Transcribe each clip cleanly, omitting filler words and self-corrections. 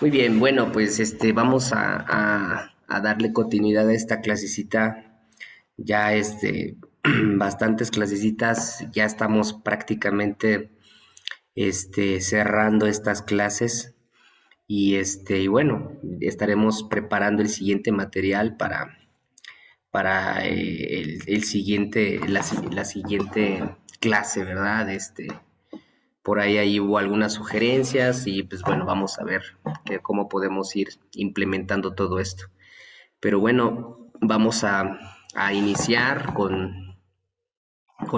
Muy bien, bueno, pues vamos a darle continuidad a esta clasecita. Ya bastantes clasecitas, ya estamos prácticamente cerrando estas clases y bueno, estaremos preparando el siguiente material para el siguiente, la siguiente clase, ¿verdad? Por ahí hubo algunas sugerencias y pues bueno, vamos a ver cómo podemos ir implementando todo esto. Pero bueno, vamos a iniciar con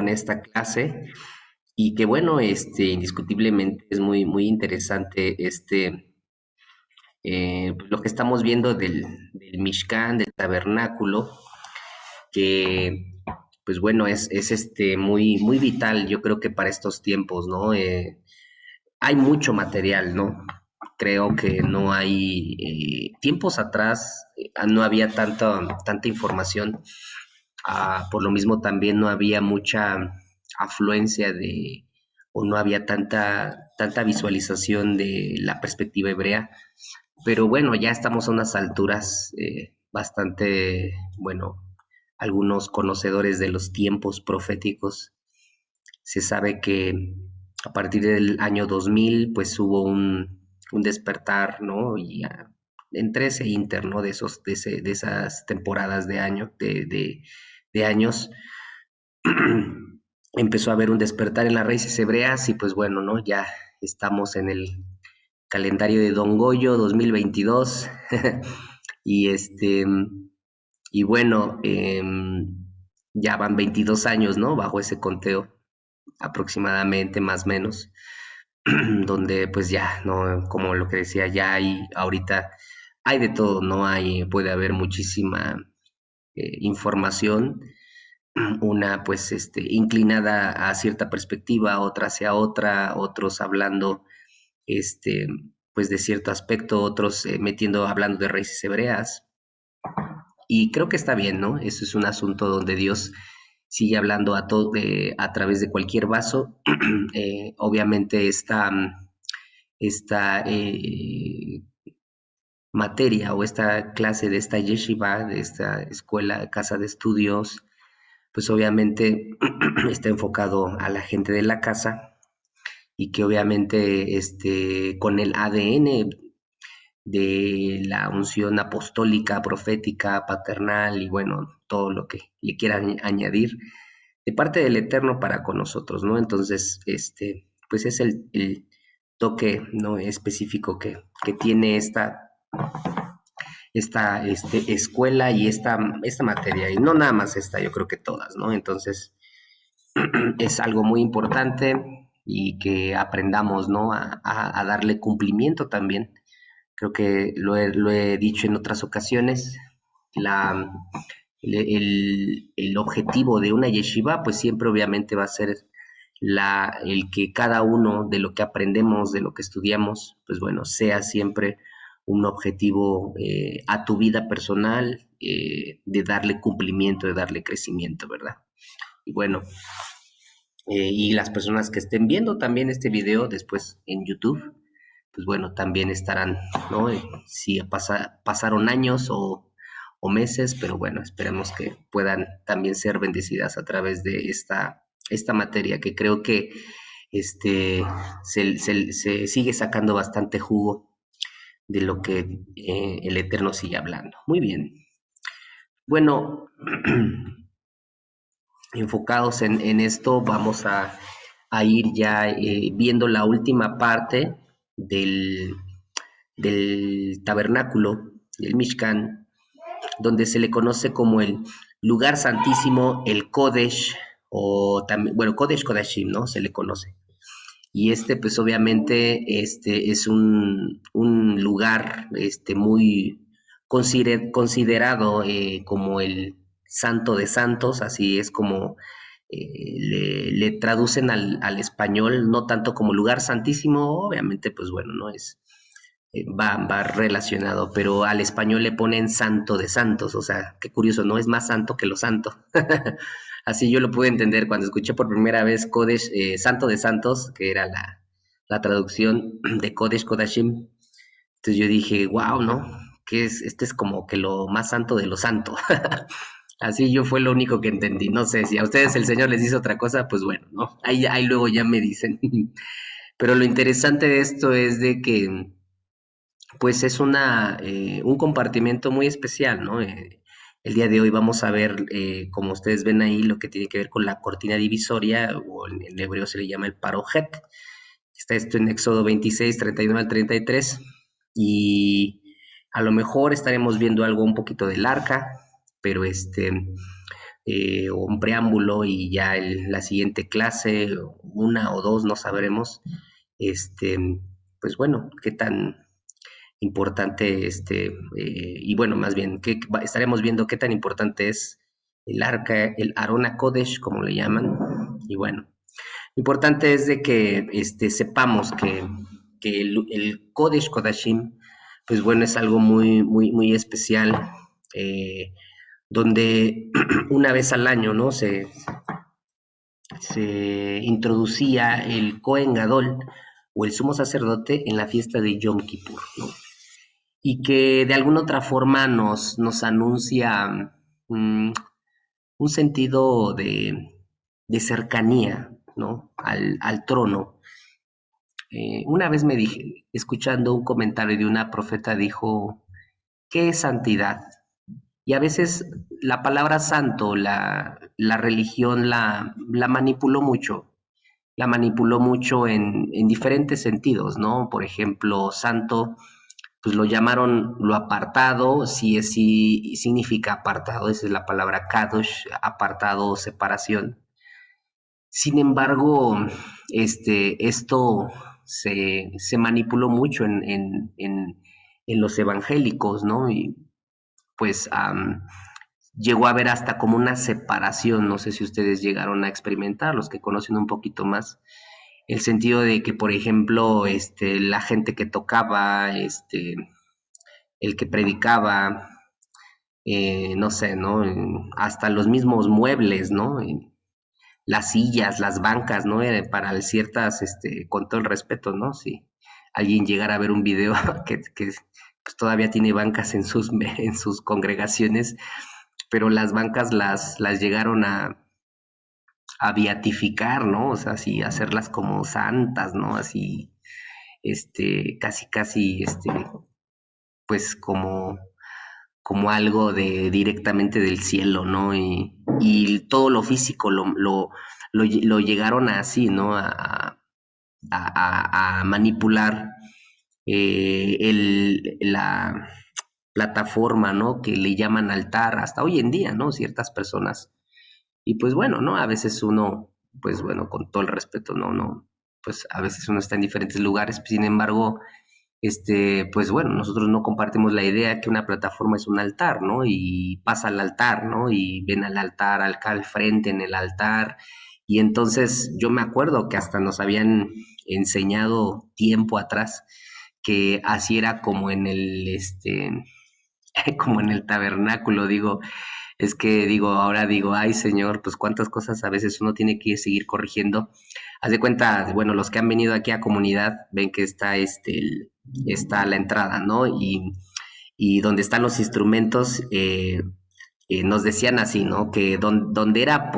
esta clase y que bueno, indiscutiblemente es muy interesante pues, lo que estamos viendo del Mishkan, del tabernáculo, que pues bueno, es muy vital, yo creo que para estos tiempos, ¿no? Hay mucho material, ¿no? Creo que no hay, tiempos atrás no había tanta información, por lo mismo también no había mucha afluencia o no había tanta visualización de la perspectiva hebrea, pero bueno, ya estamos a unas alturas bastante, bueno, algunos conocedores de los tiempos proféticos se sabe que a partir del año 2000, pues hubo un despertar, ¿no? Entre ese inter, ¿no? De esas temporadas de año, de años, empezó a haber un despertar en las raíces hebreas y pues bueno, ¿no? Ya estamos en el calendario de Don Goyo 2022 y y bueno, ya van 22 años, ¿no? Bajo ese conteo aproximadamente, más o menos, donde pues ya, ¿no? Como lo que decía, ya hay, ahorita hay de todo, ¿no? Puede haber muchísima información, una pues inclinada a cierta perspectiva, otra hacia otra, otros hablando este, pues de cierto aspecto, otros hablando de raíces hebreas, y creo que está bien, ¿no? Eso es un asunto donde Dios sigue hablando a través de cualquier vaso. Obviamente esta materia o esta clase de esta yeshiva, de esta escuela, casa de estudios, pues obviamente está enfocado a la gente de la casa y que obviamente con el ADN de la unción apostólica, profética, paternal y bueno, todo lo que le quieran añadir de parte del Eterno para con nosotros, ¿no? Entonces, pues es el toque, ¿no? Específico que tiene esta escuela y esta materia, y no nada más esta, yo creo que todas, ¿no? Entonces, es algo muy importante y que aprendamos, ¿no? A darle cumplimiento también. Creo que lo he dicho en otras ocasiones, la, el objetivo de una yeshiva, pues siempre obviamente va a ser el que cada uno de lo que aprendemos, de lo que estudiamos, pues bueno, sea siempre un objetivo a tu vida personal, de darle cumplimiento, de darle crecimiento, ¿verdad? Y bueno, y las personas que estén viendo también este video después en YouTube, pues bueno, también estarán, ¿no? Si pasaron años o meses, pero bueno, esperemos que puedan también ser bendecidas a través de esta materia, que creo que se sigue sacando bastante jugo de lo que el Eterno sigue hablando. Muy bien. Bueno, enfocados en esto, vamos a ir ya viendo la última parte del, del tabernáculo, del Mishkan, donde se le conoce como el lugar santísimo, el Kodesh, o también, bueno, Kodesh Kodashim, ¿no? Se le conoce. Y pues obviamente, es un lugar, muy considerado como el Santo de Santos, así es como le traducen al español, no tanto como lugar santísimo, obviamente, pues bueno, no es, va relacionado, pero al español le ponen Santo de Santos, o sea, qué curioso, no es más santo que lo santo. Así yo lo pude entender cuando escuché por primera vez Kodesh, Santo de Santos, que era la traducción de Kodesh Kodashim. Entonces yo dije, wow, ¿no? Este es como que lo más santo de lo santo. Así yo fue lo único que entendí. No sé, si a ustedes el Señor les dice otra cosa, pues bueno, ¿no? Ahí luego ya me dicen. Pero lo interesante de esto es de que, pues es un compartimiento muy especial, ¿no? El día de hoy vamos a ver, como ustedes ven ahí, lo que tiene que ver con la cortina divisoria, o en hebreo se le llama el parojet. Está esto en Éxodo 26, 39 al 33. Y a lo mejor estaremos viendo algo un poquito del arca, pero un preámbulo y ya la siguiente clase, una o dos, no sabremos, este, pues bueno, qué tan importante, y bueno, más bien, estaremos viendo qué tan importante es el arca, el Arona Kodesh, como le llaman, y bueno, lo importante es de que sepamos que el Kodesh Kodashim, pues bueno, es algo muy, muy, muy especial, donde una vez al año, ¿no? Se introducía el Kohen Gadol o el sumo sacerdote en la fiesta de Yom Kippur, ¿no? Y que de alguna otra forma nos anuncia mm, un sentido de cercanía, ¿no? Al trono. Una vez me dije, escuchando un comentario de una profeta, dijo, ¿qué es santidad? Y a veces la palabra santo, la religión la manipuló mucho en diferentes sentidos, ¿no? Por ejemplo, santo, pues lo llamaron lo apartado, sí significa apartado, esa es la palabra kadosh, apartado, separación. Sin embargo, esto se manipuló mucho en los evangélicos, ¿no? Y pues llegó a haber hasta como una separación, no sé si ustedes llegaron a experimentar, los que conocen un poquito más, el sentido de que, por ejemplo, la gente que tocaba, el que predicaba, no sé, ¿no? Hasta los mismos muebles, ¿no? Las sillas, las bancas, ¿no? Para ciertas, con todo el respeto, ¿no? Si alguien llegara a ver un video que pues, todavía tiene bancas en sus congregaciones, pero las bancas las llegaron a beatificar, ¿no? O sea, así hacerlas como santas, ¿no? Así, casi, pues como algo de directamente del cielo, ¿no? Y todo lo físico lo llegaron a así, ¿no? A manipular la plataforma, ¿no? Que le llaman altar hasta hoy en día, ¿no? Ciertas personas. Y pues bueno, ¿no? A veces uno, pues bueno, con todo el respeto, no, pues a veces uno está en diferentes lugares, sin embargo, pues bueno, nosotros no compartimos la idea que una plataforma es un altar, ¿no? Y pasa al altar, ¿no? Y ven al altar, acá al frente en el altar. Y entonces yo me acuerdo que hasta nos habían enseñado tiempo atrás que así era como en como en el tabernáculo, digo, es que digo, ahora digo, ay Señor, pues cuántas cosas a veces uno tiene que seguir corrigiendo. Haz de cuenta, bueno, los que han venido aquí a comunidad ven que está está la entrada, ¿no? Y donde están los instrumentos, nos decían así, ¿no? Que donde era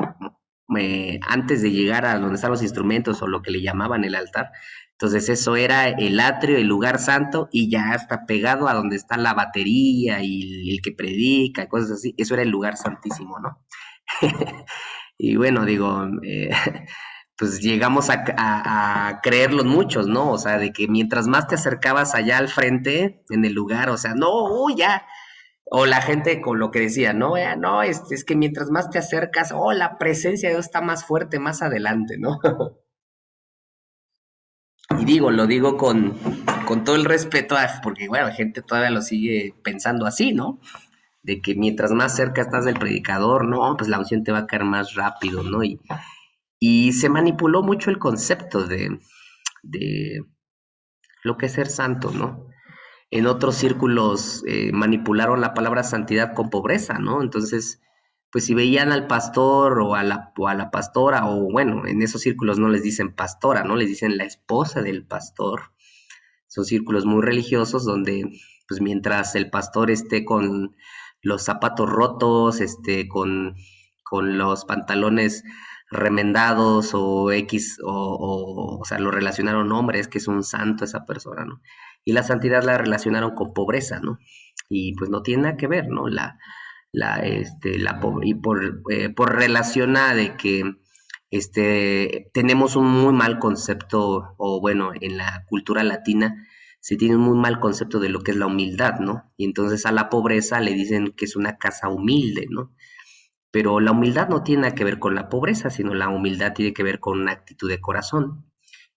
antes de llegar a donde están los instrumentos o lo que le llamaban el altar, entonces eso era el atrio, el lugar santo, y ya está pegado a donde está la batería y el que predica y cosas así, eso era el lugar santísimo, ¿no? Y bueno, digo, pues llegamos a creerlos muchos, ¿no? O sea, de que mientras más te acercabas allá al frente, en el lugar, o sea, no, ya. O la gente con lo que decía, no, no, es que mientras más te acercas, oh, la presencia de Dios está más fuerte más adelante, ¿no? Y digo, lo digo con todo el respeto, porque bueno, la gente todavía lo sigue pensando así, ¿no? De que mientras más cerca estás del predicador, no, pues la unción te va a caer más rápido, ¿no? Y se manipuló mucho el concepto de lo que es ser santo, ¿no? En otros círculos manipularon la palabra santidad con pobreza, ¿no? Entonces, pues si veían al pastor o a la pastora, o bueno, en esos círculos no les dicen pastora, ¿no? Les dicen la esposa del pastor. son círculos muy religiosos donde, pues mientras el pastor esté con los zapatos rotos, con los pantalones remendados o X, o sea, lo relacionaron hombres, que es un santo esa persona, ¿no? Y la santidad la relacionaron con pobreza, ¿no? Y pues no tiene nada que ver, ¿no? Y por relación a de que tenemos un muy mal concepto, o bueno, en la cultura latina se tiene un muy mal concepto de lo que es la humildad, ¿no? Y entonces a la pobreza le dicen que es una casa humilde, ¿no? Pero la humildad no tiene nada que ver con la pobreza, sino la humildad tiene que ver con una actitud de corazón.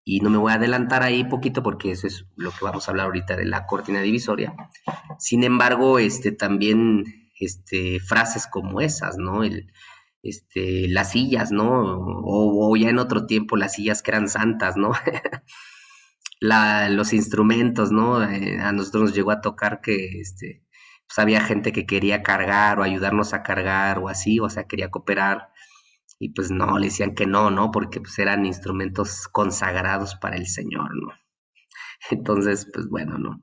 Y no me voy a adelantar ahí poquito porque eso es lo que vamos a hablar ahorita de la cortina divisoria. Sin embargo, también frases como esas, ¿no? Las sillas, ¿no? O ya en otro tiempo las sillas que eran santas, ¿no? Los instrumentos, ¿no? A nosotros nos llegó a tocar que pues había gente que quería cargar o ayudarnos a cargar o así, o sea, quería cooperar y pues no, le decían que no, ¿no? Porque pues eran instrumentos consagrados para el Señor, ¿no? Entonces, pues bueno, ¿no?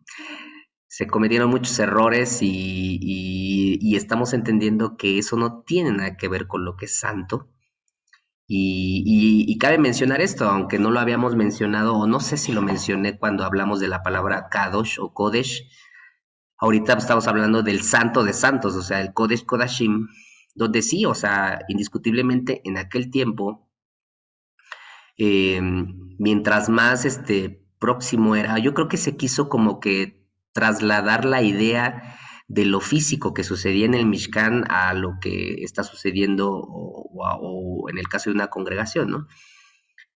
Se cometieron muchos errores y estamos entendiendo que eso no tiene nada que ver con lo que es santo. Y cabe mencionar esto, aunque no lo habíamos mencionado, o no sé si lo mencioné cuando hablamos de la palabra Kadosh o Kodesh. Ahorita estamos hablando del santo de santos, o sea, el Kodesh Kodashim, donde sí, o sea, indiscutiblemente en aquel tiempo, eh, mientras más próximo era, yo creo que se quiso como que trasladar la idea de lo físico que sucedía en el Mishkan a lo que está sucediendo o en el caso de una congregación, ¿no?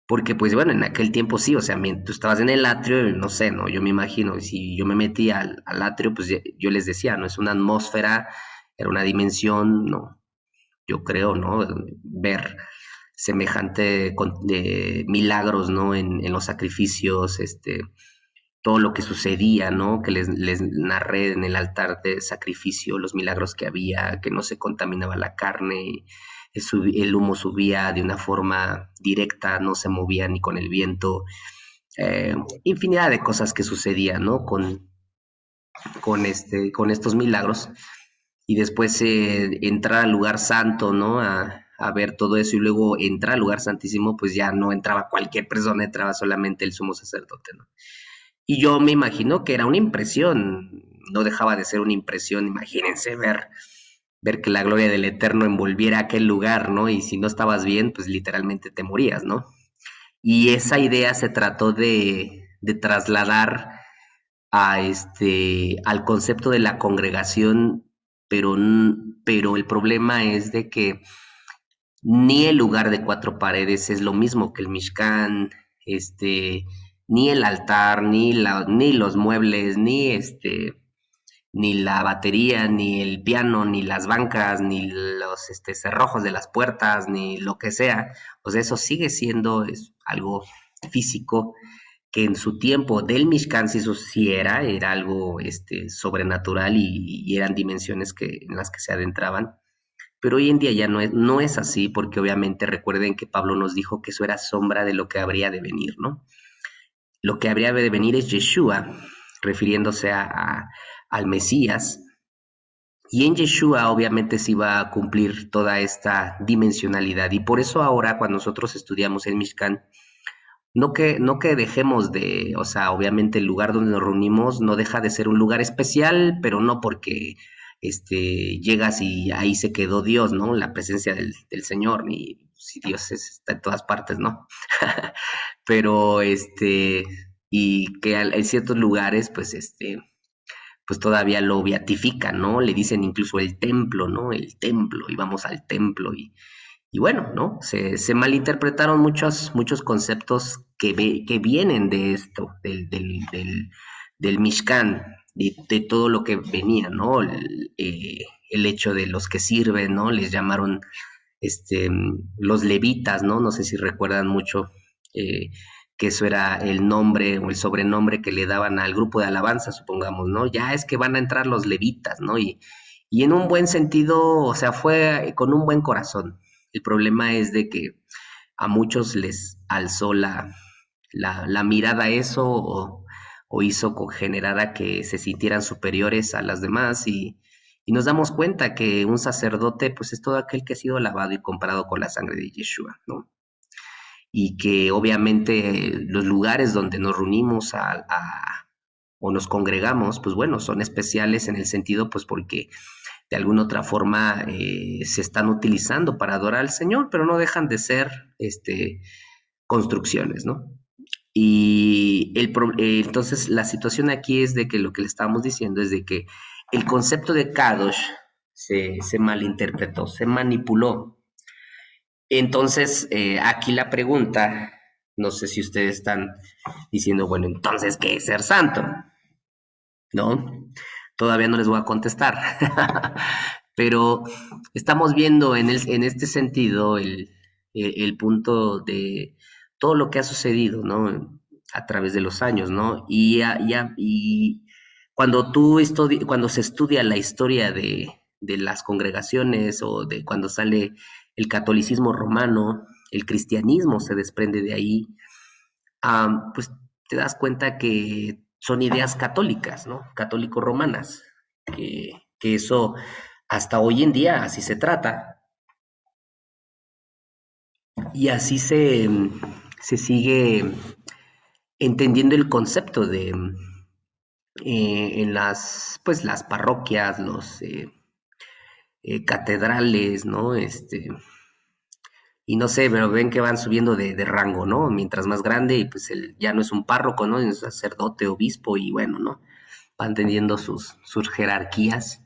Porque pues bueno, en aquel tiempo sí, o sea, tú estabas en el atrio, no sé, ¿no? Yo me imagino, si yo me metí al atrio, pues yo les decía, ¿no? Es una atmósfera, era una dimensión, ¿no? Yo creo, ¿no? Ver semejante de milagros, ¿no? En los sacrificios, todo lo que sucedía, ¿no? Que les narré en el altar de sacrificio, los milagros que había, que no se contaminaba la carne, el humo subía de una forma directa, no se movía ni con el viento, infinidad de cosas que sucedían, ¿no? Con estos milagros y después entrar al lugar santo, ¿no? A ver todo eso y luego entrar al lugar santísimo, pues ya no entraba cualquier persona, entraba solamente el sumo sacerdote, ¿no? Y yo me imagino que era una impresión, no dejaba de ser una impresión, imagínense ver que la gloria del Eterno envolviera aquel lugar, ¿no? Y si no estabas bien, pues literalmente te morías, ¿no? Y esa idea se trató de trasladar al concepto de la congregación, pero, pero el problema es de que ni el lugar de cuatro paredes es lo mismo que el Mishkan, ni el altar, ni los muebles, ni la batería, ni el piano, ni las bancas, ni los cerrojos de las puertas, ni lo que sea. O sea, eso sigue siendo algo físico que en su tiempo del Mishkan sí, eso sí era algo sobrenatural y eran dimensiones en las que se adentraban. Pero hoy en día ya no es así, porque obviamente recuerden que Pablo nos dijo que eso era sombra de lo que habría de venir, ¿no? Lo que habría de venir es Yeshua, refiriéndose al Mesías, y en Yeshua obviamente se iba a cumplir toda esta dimensionalidad. Y por eso ahora cuando nosotros estudiamos el Mishkan, no que dejemos de, o sea, obviamente el lugar donde nos reunimos no deja de ser un lugar especial, pero no porque llegas y ahí se quedó Dios, ¿no? La presencia del Señor, ni si Dios está en todas partes, ¿no? Pero y que en ciertos lugares, pues todavía lo beatifican, ¿no? Le dicen incluso el templo, ¿no? El templo, y vamos al templo, y bueno, ¿no? Se malinterpretaron muchos conceptos que vienen de esto, del Mishkan, de todo lo que venía, ¿no? El hecho de los que sirven, ¿no? Les llamaron este, los levitas, ¿no? No sé si recuerdan mucho eh, que eso era el nombre o el sobrenombre que le daban al grupo de alabanza, supongamos, ¿no? Ya es que van a entrar los levitas, ¿no? Y en un buen sentido, o sea, fue con un buen corazón. El problema es de que a muchos les alzó la mirada eso o hizo generara que se sintieran superiores a las demás y nos damos cuenta que un sacerdote pues es todo aquel que ha sido lavado y comprado con la sangre de Yeshua, ¿no? Y que obviamente los lugares donde nos reunimos o nos congregamos, pues bueno, son especiales en el sentido pues porque de alguna otra forma se están utilizando para adorar al Señor, pero no dejan de ser construcciones, ¿no? Entonces la situación aquí es de que lo que le estábamos diciendo es de que el concepto de Kadosh se malinterpretó, se manipuló. Entonces, aquí la pregunta, no sé si ustedes están diciendo, bueno, entonces, ¿qué es ser santo? ¿No? Todavía no les voy a contestar. Pero estamos viendo en este sentido el punto de todo lo que ha sucedido, ¿no? A través de los años, ¿no? Y cuando cuando se estudia la historia de las congregaciones o de cuando sale el catolicismo romano, el cristianismo se desprende de ahí, pues te das cuenta que son ideas católicas, ¿no? Católico-romanas, que eso hasta hoy en día así se trata y así se sigue entendiendo el concepto de en pues las parroquias, los catedrales, ¿no? Y no sé, pero ven que van subiendo de rango, ¿no? Mientras más grande, y pues ya no es un párroco, ¿no? Es un sacerdote, obispo, y bueno, ¿no? Van teniendo sus jerarquías.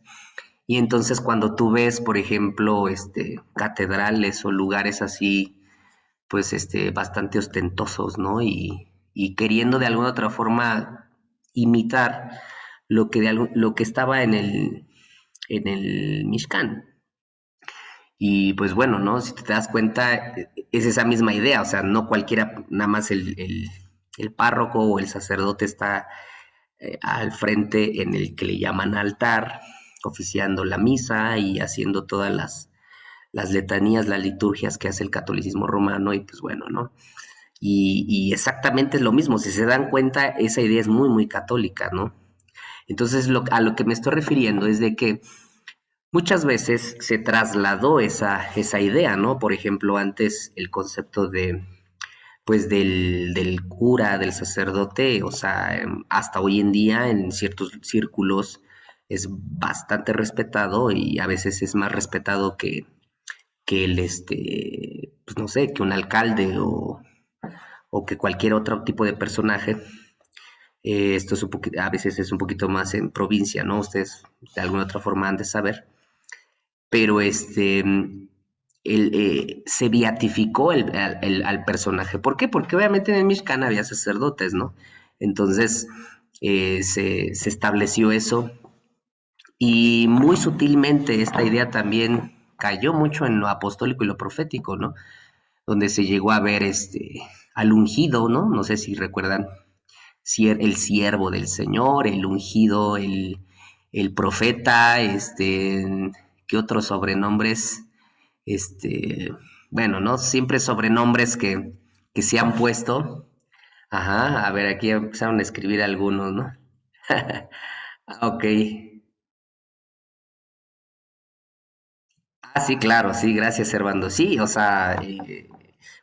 Y entonces cuando tú ves, por ejemplo, catedrales o lugares así, pues bastante ostentosos, ¿no? Y queriendo de alguna otra forma imitar lo que estaba en el Mishkan. Y pues bueno, ¿no? Si te das cuenta, es esa misma idea, o sea, no cualquiera, nada más el párroco o el sacerdote está al frente en el que le llaman altar, oficiando la misa y haciendo todas las letanías, las liturgias que hace el catolicismo romano y pues bueno, ¿no? Y exactamente es lo mismo, si se dan cuenta, esa idea es muy, muy católica, ¿no? Entonces, a lo que me estoy refiriendo es de que muchas veces se trasladó esa idea, ¿no? Por ejemplo, antes el concepto pues del cura, del sacerdote, o sea, hasta hoy en día en ciertos círculos es bastante respetado y a veces es más respetado que pues no sé, que un alcalde o que cualquier otro tipo de personaje. Esto es a veces es un poquito más en provincia, ¿no? Ustedes de alguna otra forma han de saber. Pero se beatificó al personaje. ¿Por qué? Porque obviamente en el Mishkan había sacerdotes, ¿no? Entonces se estableció eso y muy sutilmente esta idea también cayó mucho en lo apostólico y lo profético, ¿no? Donde se llegó a ver al ungido, ¿no? No sé si recuerdan, el siervo del Señor, el ungido, el profeta, ¿qué otros sobrenombres? Bueno, ¿no? Siempre sobrenombres que se han puesto. Ajá, a ver, aquí empezaron a escribir algunos, ¿no? Ok. Ah, sí, claro, sí, gracias, Servando. Sí, o sea,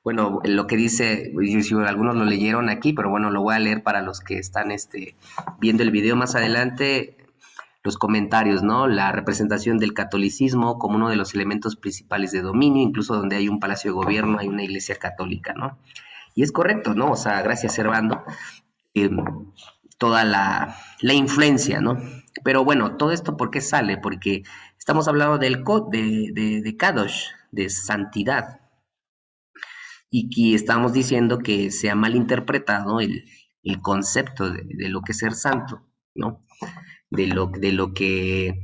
bueno, lo que dice, si algunos lo leyeron aquí, pero bueno, lo voy a leer para los que están viendo el video más adelante. Los comentarios, ¿no? La representación del catolicismo como uno de los elementos principales de dominio, incluso donde hay un palacio de gobierno, hay una iglesia católica, ¿no? Y es correcto, ¿no? O sea, gracias, Servando, eh, toda la influencia, ¿no? Pero bueno, todo esto, ¿por qué sale? Porque estamos hablando de Kadosh, de santidad, y que estamos diciendo que se ha malinterpretado el concepto de lo que es ser santo, ¿no? De lo que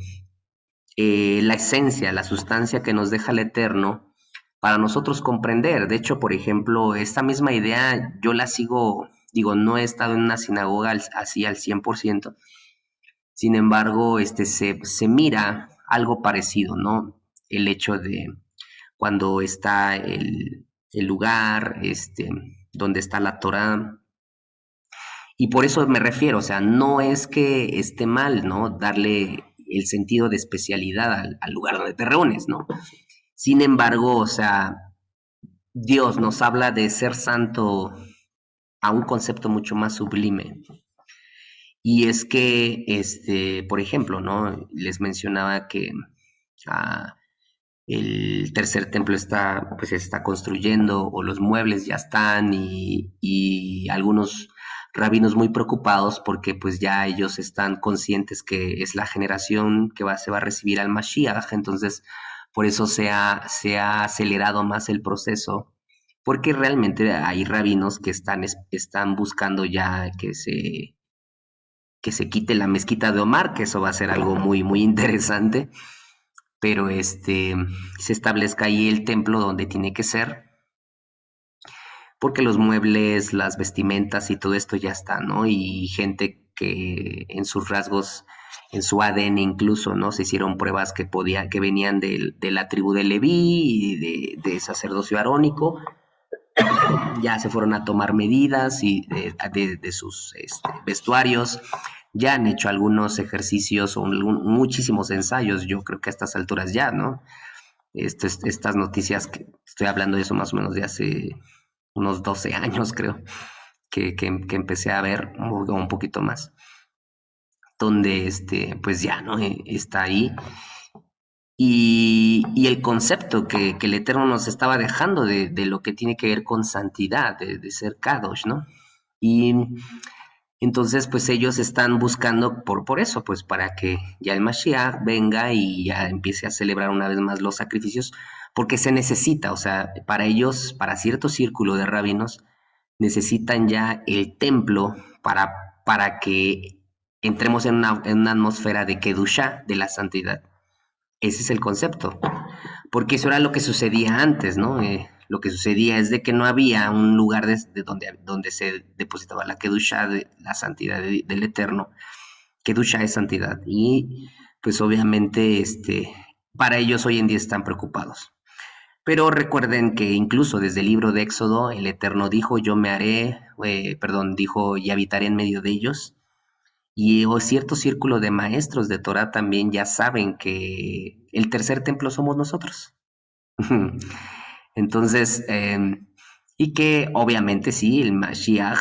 la esencia, la sustancia que nos deja el Eterno para nosotros comprender. De hecho, por ejemplo, esta misma idea yo la sigo, digo, no he estado en una sinagoga así al 100%. Sin embargo, se mira algo parecido, ¿no? El hecho de cuando está el lugar, donde está la Torá, Y por eso me refiero, o sea, no es que esté mal, ¿no? Darle el sentido de especialidad al lugar donde te reúnes, ¿no? Sin embargo, o sea, Dios nos habla de ser santo a un concepto mucho más sublime. Y es que, por ejemplo, ¿no? Les mencionaba que ah, el tercer templo está, pues, se está construyendo o los muebles ya están y algunos rabinos muy preocupados porque pues ya ellos están conscientes que es la generación que se va a recibir al Mashiach, entonces por eso se ha acelerado más el proceso, porque realmente hay rabinos que están buscando ya que se quite la mezquita de Omar, que eso va a ser algo muy, muy interesante, pero se establezca ahí el templo donde tiene que ser, porque los muebles, las vestimentas y todo esto ya está, ¿no? Y gente que en sus rasgos, en su ADN incluso, ¿no? Se hicieron pruebas que venían de la tribu de Leví y de sacerdocio arónico, ya se fueron a tomar medidas y de sus vestuarios, ya han hecho algunos ejercicios o muchísimos ensayos, yo creo que a estas alturas ya, ¿no? Estas noticias, que estoy hablando de eso más o menos de hace unos 12 años, creo, que empecé a ver un poquito más, donde pues ya, ¿no? Está ahí. Y el concepto que el Eterno nos estaba dejando de lo que tiene que ver con santidad, de ser Kadosh, ¿no? Y entonces, pues ellos están buscando por eso, pues para que ya el Mashiach venga y ya empiece a celebrar una vez más los sacrificios, porque se necesita, o sea, para ellos, para cierto círculo de rabinos, necesitan ya el templo para que entremos en una atmósfera de Kedushá, de la santidad. Ese es el concepto, porque eso era lo que sucedía antes, ¿no? Lo que sucedía es de que no había un lugar donde se depositaba la Kedusha, la santidad del Eterno. Kedusha es santidad. Y pues obviamente para ellos hoy en día están preocupados. Pero recuerden que incluso desde el libro de Éxodo, el Eterno dijo, yo me haré, dijo, y habitaré en medio de ellos. Y cierto círculo de maestros de Torah también ya saben que el tercer templo somos nosotros. Entonces, y que obviamente sí, el Mashiach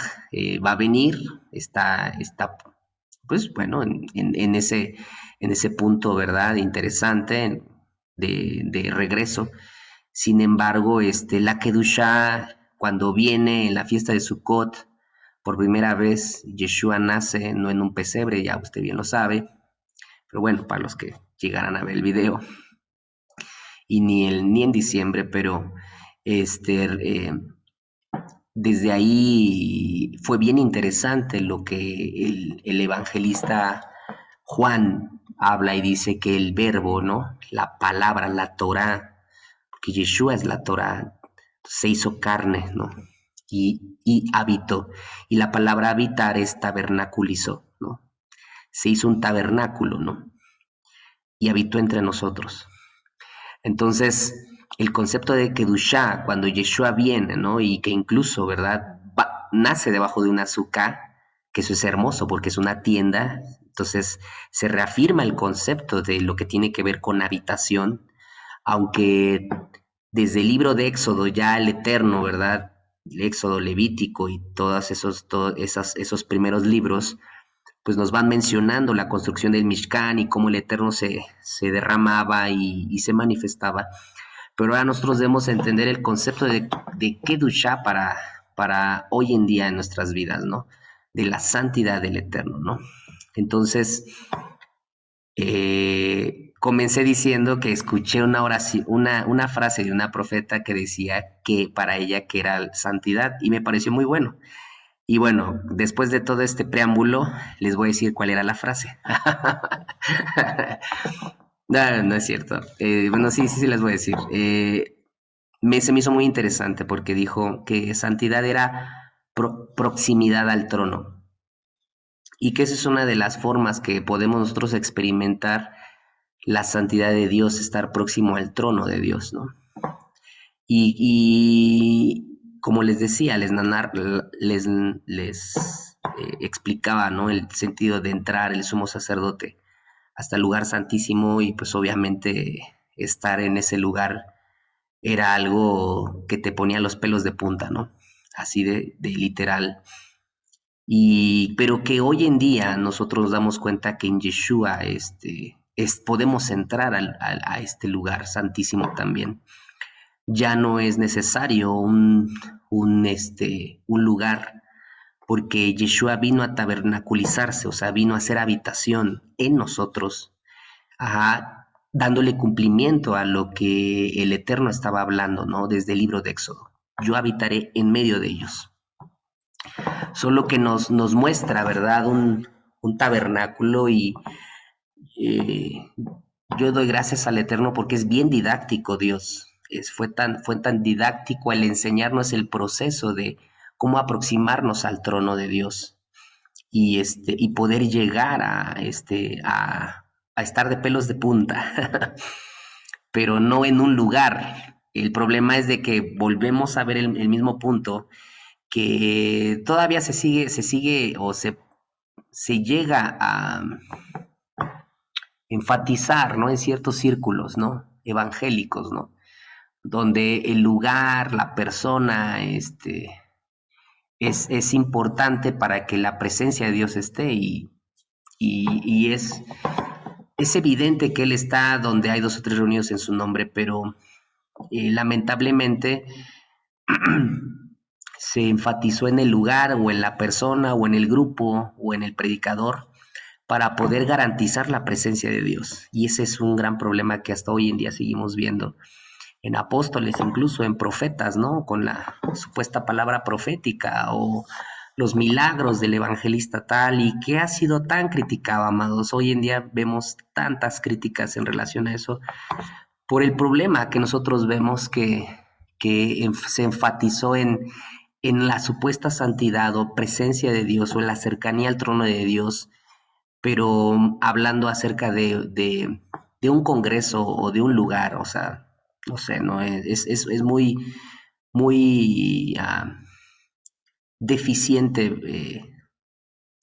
va a venir, está pues bueno, en ese punto, ¿verdad? Interesante de regreso. Sin embargo, la Kedusha, cuando viene en la fiesta de Sukkot, por primera vez, Yeshua nace no en un pesebre, ya usted bien lo sabe, pero bueno, para los que llegaran a ver el video, y ni en diciembre, pero este, desde ahí fue bien interesante lo que el evangelista Juan habla y dice que el verbo, ¿no? La palabra, la Torah, porque Yeshua es la Torah, se hizo carne, ¿no? Y habitó. Y la palabra habitar es tabernaculizó, ¿no? Se hizo un tabernáculo, ¿no? Y habitó entre nosotros. Entonces, el concepto de Kedushá, cuando Yeshua viene, ¿no? Y que incluso, ¿verdad? Nace debajo de una azúcar, que eso es hermoso porque es una tienda. Entonces, se reafirma el concepto de lo que tiene que ver con habitación, aunque desde el libro de Éxodo ya el Eterno, ¿verdad? El Éxodo Levítico y esos primeros libros, pues nos van mencionando la construcción del Mishkan y cómo el Eterno se derramaba y se manifestaba. Pero ahora nosotros debemos entender el concepto de Kedusha para hoy en día en nuestras vidas, ¿no? De la santidad del Eterno, ¿no? Entonces, comencé diciendo que escuché una oración, una frase de una profeta que decía que para ella que era santidad y me pareció muy bueno. Y bueno, después de todo este preámbulo, les voy a decir cuál era la frase. No, no es cierto. Bueno, sí, les voy a decir. Se me hizo muy interesante porque dijo que santidad era proximidad al trono y que esa es una de las formas que podemos nosotros experimentar la santidad de Dios, estar próximo al trono de Dios, ¿no? Y como les decía, les explicaba, ¿no? El sentido de entrar el sumo sacerdote hasta el lugar santísimo y pues obviamente estar en ese lugar era algo que te ponía los pelos de punta, ¿no? Así de literal. Pero que hoy en día nosotros nos damos cuenta que en Yeshua podemos entrar a este lugar santísimo también. Ya no es necesario un lugar, porque Yeshua vino a tabernaculizarse, o sea, vino a hacer habitación en nosotros, ajá, dándole cumplimiento a lo que el Eterno estaba hablando, ¿no? Desde el libro de Éxodo. Yo habitaré en medio de ellos. Solo que nos muestra, ¿verdad? Un tabernáculo y eh, yo doy gracias al Eterno porque es bien didáctico Dios. Fue tan didáctico el enseñarnos el proceso de cómo aproximarnos al trono de Dios y poder llegar a estar de pelos de punta, pero no en un lugar. El problema es de que volvemos a ver el mismo punto, que todavía se sigue o se llega a enfatizar, ¿no? En ciertos círculos, ¿no? Evangélicos, ¿no? Donde el lugar, la persona, es importante para que la presencia de Dios esté y es evidente que Él está donde hay dos o tres reunidos en su nombre, pero lamentablemente se enfatizó en el lugar o en la persona o en el grupo o en el predicador para poder garantizar la presencia de Dios. Y ese es un gran problema que hasta hoy en día seguimos viendo en apóstoles, incluso en profetas, ¿no? Con la supuesta palabra profética o los milagros del evangelista tal y que ha sido tan criticado, amados. Hoy en día vemos tantas críticas en relación a eso por el problema que nosotros vemos que se enfatizó en la supuesta santidad o presencia de Dios o en la cercanía al trono de Dios, pero hablando acerca de un congreso o de un lugar, o sea, no sé, no es muy, muy deficiente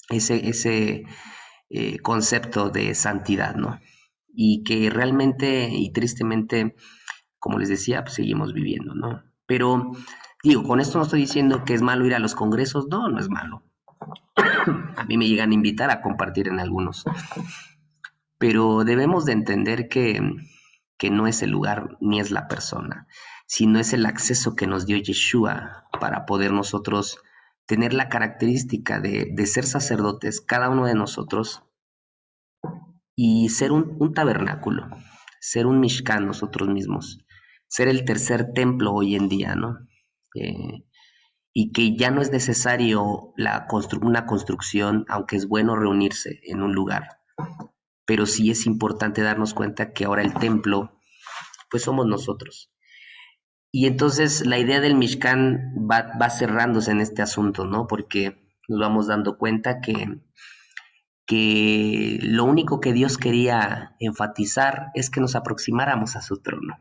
ese concepto de santidad, ¿no? Y que realmente y tristemente, como les decía, pues seguimos viviendo, ¿no? Pero digo, con esto no estoy diciendo que es malo ir a los congresos, no, no es malo. A mí me llegan a invitar a compartir en algunos, pero debemos de entender que no es el lugar ni es la persona, sino es el acceso que nos dio Yeshua para poder nosotros tener la característica de ser sacerdotes, cada uno de nosotros, y ser un tabernáculo, ser un Mishkan nosotros mismos, ser el tercer templo hoy en día, ¿no? Eh, y que ya no es necesario una construcción, aunque es bueno reunirse en un lugar, pero sí es importante darnos cuenta que ahora el templo, pues somos nosotros. Y entonces la idea del Mishkan va cerrándose en este asunto, ¿no? Porque nos vamos dando cuenta que lo único que Dios quería enfatizar es que nos aproximáramos a su trono.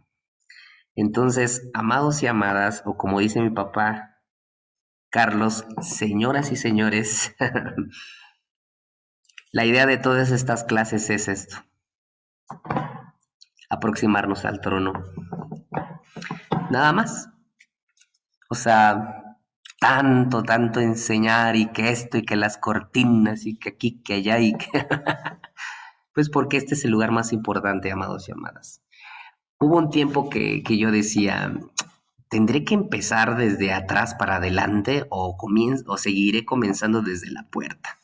Entonces, amados y amadas, o como dice mi papá Carlos, señoras y señores, la idea de todas estas clases es esto, aproximarnos al trono. Nada más. O sea, tanto enseñar y que esto y que las cortinas y que aquí, que allá y que... Pues porque este es el lugar más importante, amados y amadas. Hubo un tiempo que yo decía, ¿tendré que empezar desde atrás para adelante o seguiré comenzando desde la puerta?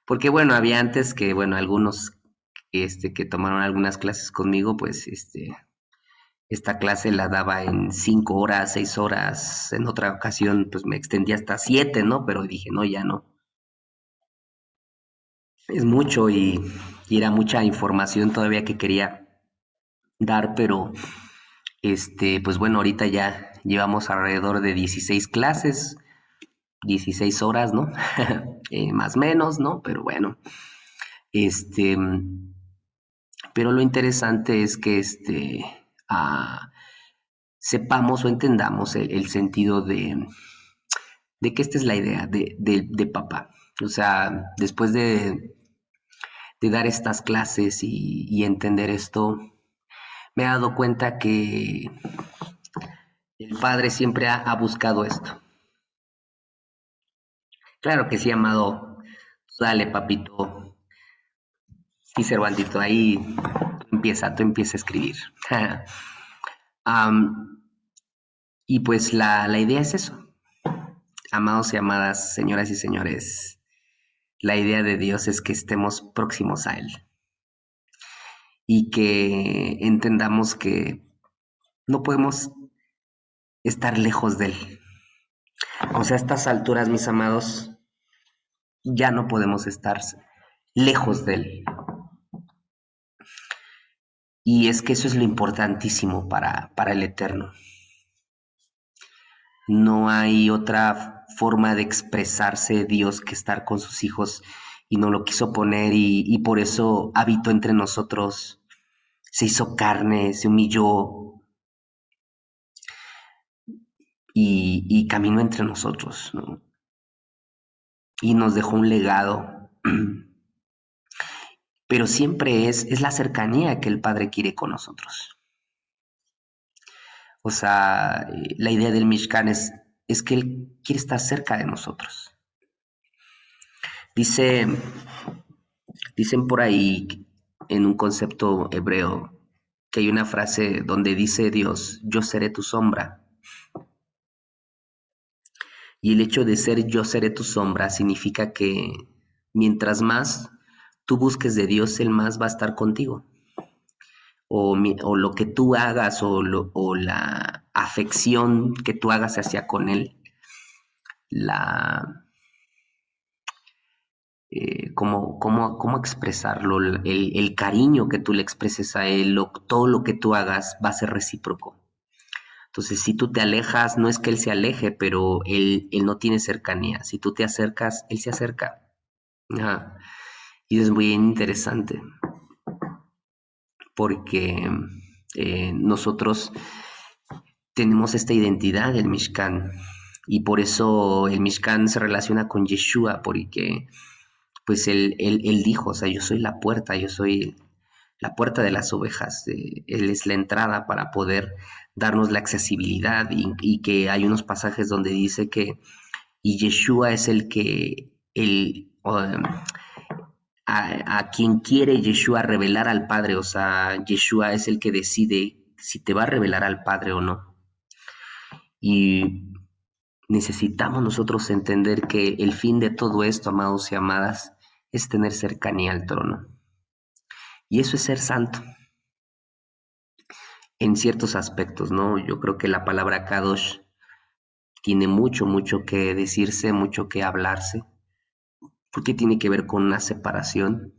Porque bueno, había antes que, bueno, algunos que tomaron algunas clases conmigo, pues esta clase la daba en 5 horas, 6 horas. En otra ocasión, pues me extendí hasta 7, ¿no? Pero dije, no, ya no. Es mucho y era mucha información todavía que quería dar, pero pues bueno, ahorita ya llevamos alrededor de 16 clases, 16 horas, ¿no? Más o menos, ¿no? Pero bueno, este, pero lo interesante es que ah, sepamos o entendamos el sentido de que esta es la idea de papá. O sea, después de dar estas clases y entender esto, me he dado cuenta que el padre siempre ha buscado esto. Claro que sí, amado, dale, papito, sí, Cervantito, ahí tú empieza a escribir. Am, y pues la idea es eso, amados y amadas, señoras y señores, la idea de Dios es que estemos próximos a Él y que entendamos que no podemos estar lejos de Él. O sea, a estas alturas, mis amados, ya no podemos estar lejos de Él. Y es que eso es lo importantísimo para el Eterno. No hay otra forma de expresarse Dios que estar con sus hijos y no lo quiso poner y por eso habitó entre nosotros, se hizo carne, se humilló y caminó entre nosotros, ¿no? Y nos dejó un legado. Pero siempre es la cercanía que el Padre quiere con nosotros. O sea, la idea del Mishkan es que Él quiere estar cerca de nosotros. Dice, dicen por ahí en un concepto hebreo que hay una frase donde dice Dios, yo seré tu sombra. Y el hecho de ser yo seré tu sombra significa que mientras más tú busques de Dios, Él más va a estar contigo. O lo que tú hagas o la afección que tú hagas hacia con Él, la, cómo expresarlo, el cariño que tú le expreses a Él, todo lo que tú hagas va a ser recíproco. Entonces, si tú te alejas, no es que Él se aleje, pero él no tiene cercanía. Si tú te acercas, Él se acerca. Ajá. Y es muy interesante porque nosotros tenemos esta identidad del Mishkan y por eso el Mishkan se relaciona con Yeshua, porque pues él dijo, o sea, yo soy la puerta, yo soy la puerta de las ovejas, Él es la entrada para poder darnos la accesibilidad y que hay unos pasajes donde dice que y Yeshua es el que a quien quiere Yeshua revelar al Padre, o sea, Yeshua es el que decide si te va a revelar al Padre o no. Y necesitamos nosotros entender que el fin de todo esto, amados y amadas, es tener cercanía al trono. Y eso es ser santo en ciertos aspectos, ¿no? Yo creo que la palabra Kadosh tiene mucho, mucho que decirse, mucho que hablarse, porque tiene que ver con una separación,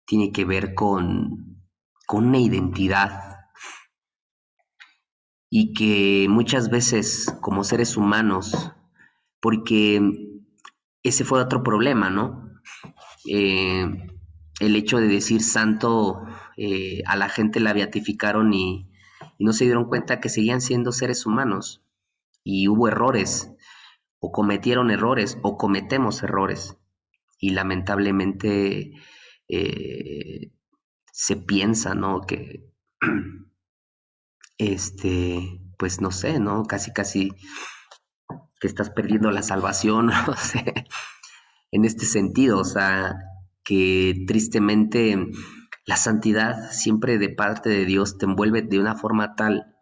tiene que ver con una identidad y que muchas veces como seres humanos, porque ese fue otro problema, ¿no? Eh, el hecho de decir santo, a la gente la beatificaron y no se dieron cuenta que seguían siendo seres humanos y hubo errores, o cometieron errores, o cometemos errores. Y lamentablemente eh, se piensa, ¿no? Que, pues no sé, ¿no? Casi, casi que estás perdiendo la salvación, no sé, en este sentido, o sea, que tristemente la santidad siempre de parte de Dios te envuelve de una forma tal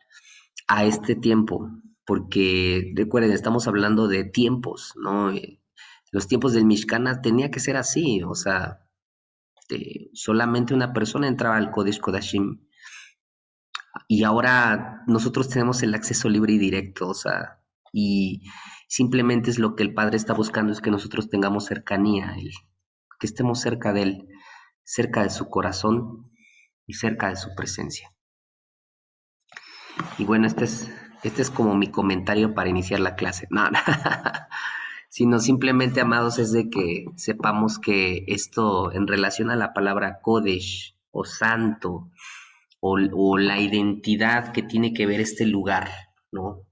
a este tiempo, porque recuerden, estamos hablando de tiempos, ¿no? Los tiempos del Mishkana tenía que ser así, o sea, solamente una persona entraba al Kodesh Kodashim y ahora nosotros tenemos el acceso libre y directo, o sea, y simplemente es lo que el Padre está buscando, es que nosotros tengamos cercanía a Él, que estemos cerca de Él, cerca de su corazón y cerca de su presencia. Y bueno, este es como mi comentario para iniciar la clase. No, no. Sino simplemente, amados, es de que sepamos que esto en relación a la palabra Kodesh o santo o la identidad que tiene que ver este lugar, ¿no?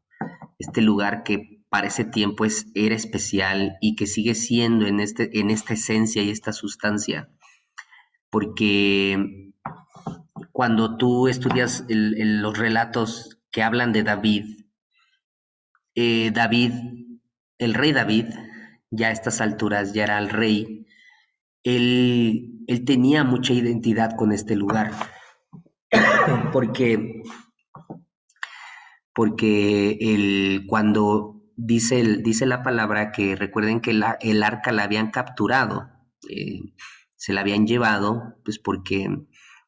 Este lugar que para ese tiempo era especial y que sigue siendo en esta esencia y esta sustancia, porque cuando tú estudias los relatos que hablan de David, David, el rey David, ya a estas alturas ya era el rey, él tenía mucha identidad con este lugar, porque, cuando dice la palabra que recuerden que el arca la habían capturado, eh, se la habían llevado, pues porque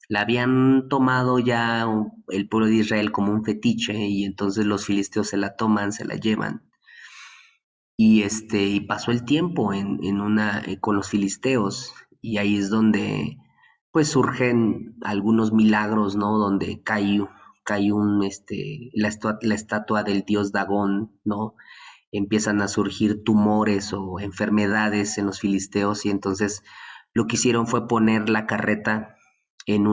la habían tomado ya el pueblo de Israel como un fetiche y entonces los filisteos se la toman, se la llevan. Y pasó el tiempo con los filisteos y ahí es donde pues surgen algunos milagros, ¿no? Donde cae la estatua del dios Dagón, ¿no? Empiezan a surgir tumores o enfermedades en los filisteos y entonces lo que hicieron fue poner la carreta en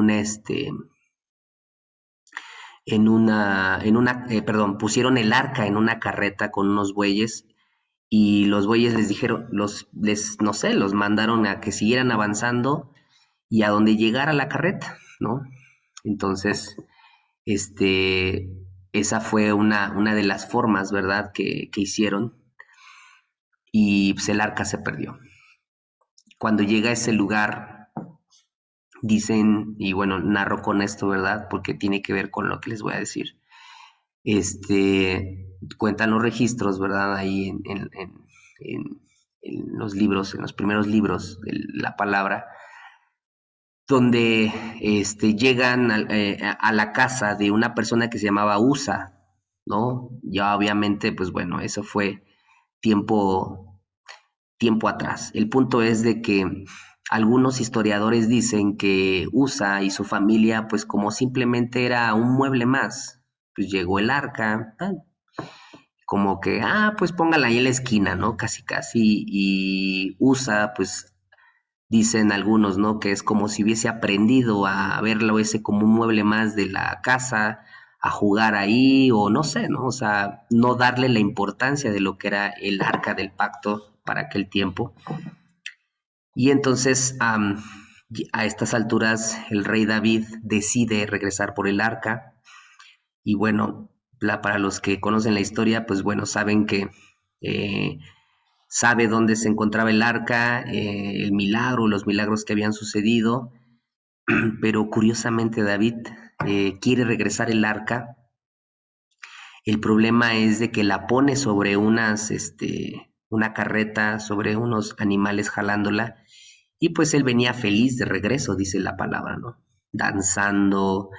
perdón, pusieron el arca en una carreta con unos bueyes y los bueyes les dijeron, no sé, los mandaron a que siguieran avanzando y a donde llegara la carreta, ¿no? Entonces, este, esa fue una de las formas, ¿verdad?, que hicieron y pues el arca se perdió. Cuando llega a ese lugar, dicen, y bueno, narro con esto, ¿verdad?, porque tiene que ver con lo que les voy a decir. Cuentan los registros, ¿verdad?, ahí en los libros, en los primeros libros de la palabra, donde llegan a la casa de una persona que se llamaba Usa, ¿no? Ya obviamente, pues bueno, eso fue tiempo, tiempo atrás. El punto es de que algunos historiadores dicen que Usa y su familia, pues como simplemente era un mueble más, pues llegó el arca, como que, pues póngala ahí en la esquina, ¿no? Casi, casi, y Usa, pues dicen algunos, ¿no? Que es como si hubiese aprendido a verlo ese como un mueble más de la casa, a jugar ahí, o no sé, ¿no? O sea, no darle la importancia de lo que era el arca del pacto para aquel tiempo. Y entonces, a estas alturas, el rey David decide regresar por el arca. Y bueno, para los que conocen la historia, pues bueno, saben que eh, sabe dónde se encontraba el arca, el milagro, los milagros que habían sucedido, pero curiosamente David quiere regresar el arca. El problema es de que la pone sobre una carreta, sobre unos animales jalándola, y pues él venía feliz de regreso, dice la palabra, ¿no? Danzando,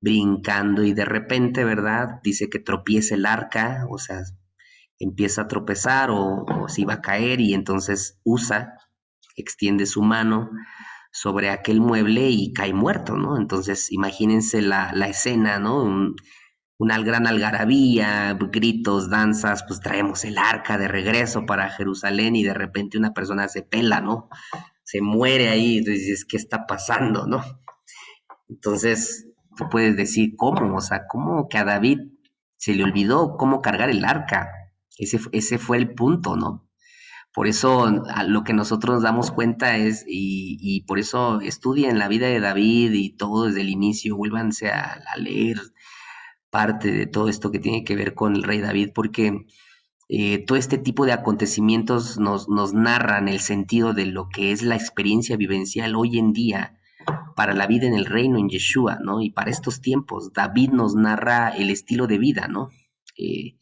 brincando, y de repente, ¿verdad? Dice que tropieza el arca, o sea, empieza a tropezar o se iba a caer, y entonces extiende su mano sobre aquel mueble y cae muerto, ¿no? Entonces, imagínense la escena, ¿no? Una gran algarabía, gritos, danzas, pues traemos el arca de regreso para Jerusalén y de repente una persona se pela, ¿no? Se muere ahí, entonces dices, ¿qué está pasando, no? Entonces, tú puedes decir, ¿cómo? O sea, ¿cómo que a David se le olvidó cómo cargar el arca? Ese fue el punto, ¿no? Por eso a lo que nosotros nos damos cuenta y por eso estudien la vida de David y todo desde el inicio, vuélvanse a leer parte de todo esto que tiene que ver con el rey David, porque todo este tipo de acontecimientos nos narran el sentido de lo que es la experiencia vivencial hoy en día para la vida en el reino, en Yeshua, ¿no? Y para estos tiempos, David nos narra el estilo de vida, ¿no? Eh,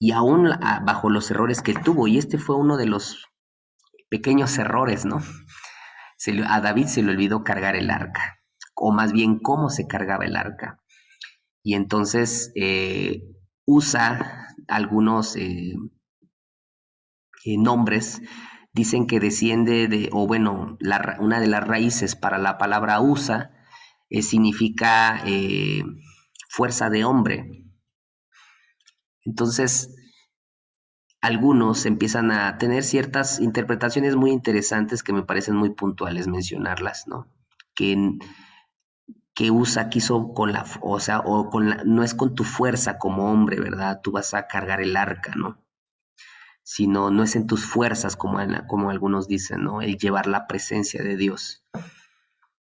y aún bajo los errores que él tuvo, y este fue uno de los pequeños errores, ¿no? A David se le olvidó cargar el arca, o más bien cómo se cargaba el arca. Y entonces usa algunos nombres, dicen que desciende o bueno, una de las raíces para la palabra usa significa fuerza de hombre. Entonces, algunos empiezan a tener ciertas interpretaciones muy interesantes que me parecen muy puntuales mencionarlas, ¿no? Que, que usa quiso con o sea, no es con tu fuerza como hombre, ¿verdad? Tú vas a cargar el arca, ¿no? sino no es en tus fuerzas, como algunos dicen, ¿no? El llevar la presencia de Dios.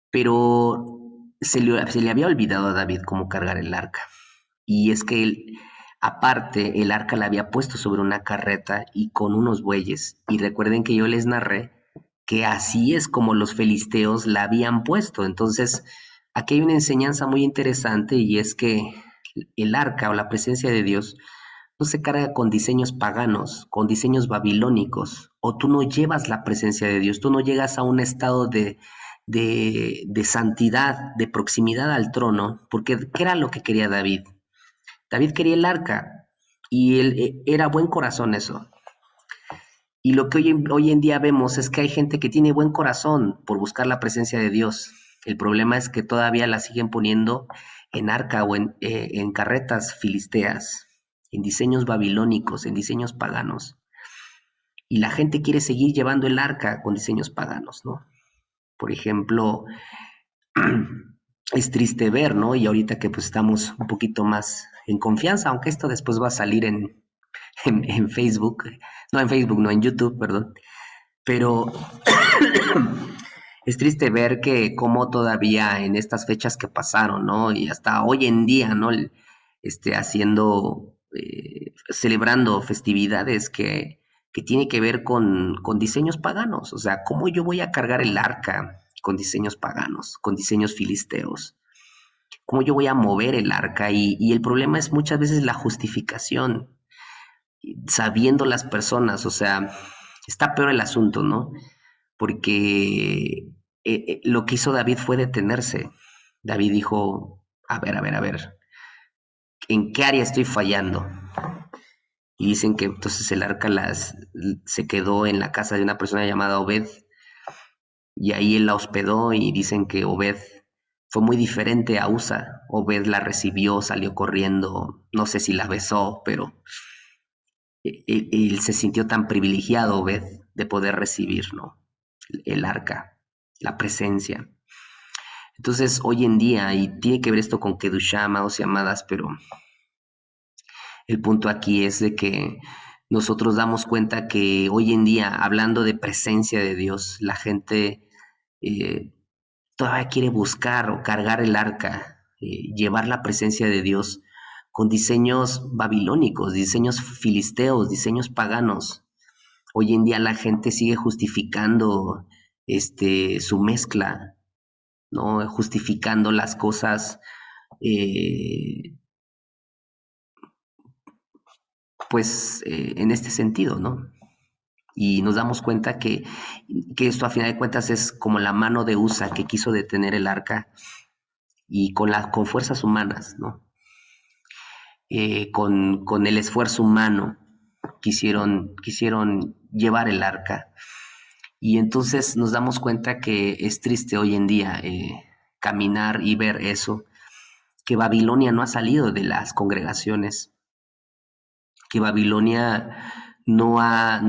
Pero se le había olvidado a David cómo cargar el arca. Y es que él, aparte, el arca la había puesto sobre una carreta y con unos bueyes. Y recuerden que yo les narré que así es como los filisteos la habían puesto. Entonces, aquí hay una enseñanza muy interesante y es que el arca o la presencia de Dios no se carga con diseños paganos, con diseños babilónicos, o tú no llevas la presencia de Dios, tú no llegas a un estado de santidad, de proximidad al trono, porque ¿qué era lo que quería David? David quería el arca y él, era buen corazón eso. Y lo que hoy en día vemos es que hay gente que tiene buen corazón por buscar la presencia de Dios. El problema es que todavía la siguen poniendo en arca o en carretas filisteas, en diseños babilónicos, en diseños paganos. Y la gente quiere seguir llevando el arca con diseños paganos, ¿no? Por ejemplo, es triste ver, ¿no? Y ahorita que pues estamos un poquito más en confianza, aunque esto después va a salir en Facebook, no en Facebook, no en YouTube, perdón, pero es triste ver que como todavía en estas fechas que pasaron, ¿no? Y hasta hoy en día, ¿no? Haciendo, celebrando festividades que tiene que ver con diseños paganos. O sea, ¿cómo yo voy a cargar el arca con diseños paganos, con diseños filisteos? ¿Cómo yo voy a mover el arca? Y el problema es muchas veces la justificación, sabiendo las personas, o sea, está peor el asunto, ¿no? Porque lo que hizo David fue detenerse. David dijo, a ver, ¿en qué área estoy fallando? Y dicen que entonces el arca se quedó en la casa de una persona llamada Obed, y ahí él la hospedó, y dicen que Obed fue muy diferente a Usa. Obed la recibió, salió corriendo, no sé si la besó, pero él se sintió tan privilegiado, Obed, de poder recibir, ¿no? El arca, la presencia. Entonces, hoy en día, y tiene que ver esto con Kedushá, amados y amadas, pero el punto aquí es de que nosotros damos cuenta que hoy en día, hablando de presencia de Dios, la gente eh, todavía quiere buscar o cargar el arca, llevar la presencia de Dios con diseños babilónicos, diseños filisteos, diseños paganos. Hoy en día la gente sigue justificando su mezcla, ¿no? Justificando las cosas, eh, en este sentido, ¿no? Y nos damos cuenta que esto a final de cuentas es como la mano de Usa que quiso detener el arca y con fuerzas humanas, ¿no? Con el esfuerzo humano quisieron llevar el arca. Y entonces nos damos cuenta que es triste hoy en día caminar y ver eso, que Babilonia no ha salido de las congregaciones, que Babilonia no ha,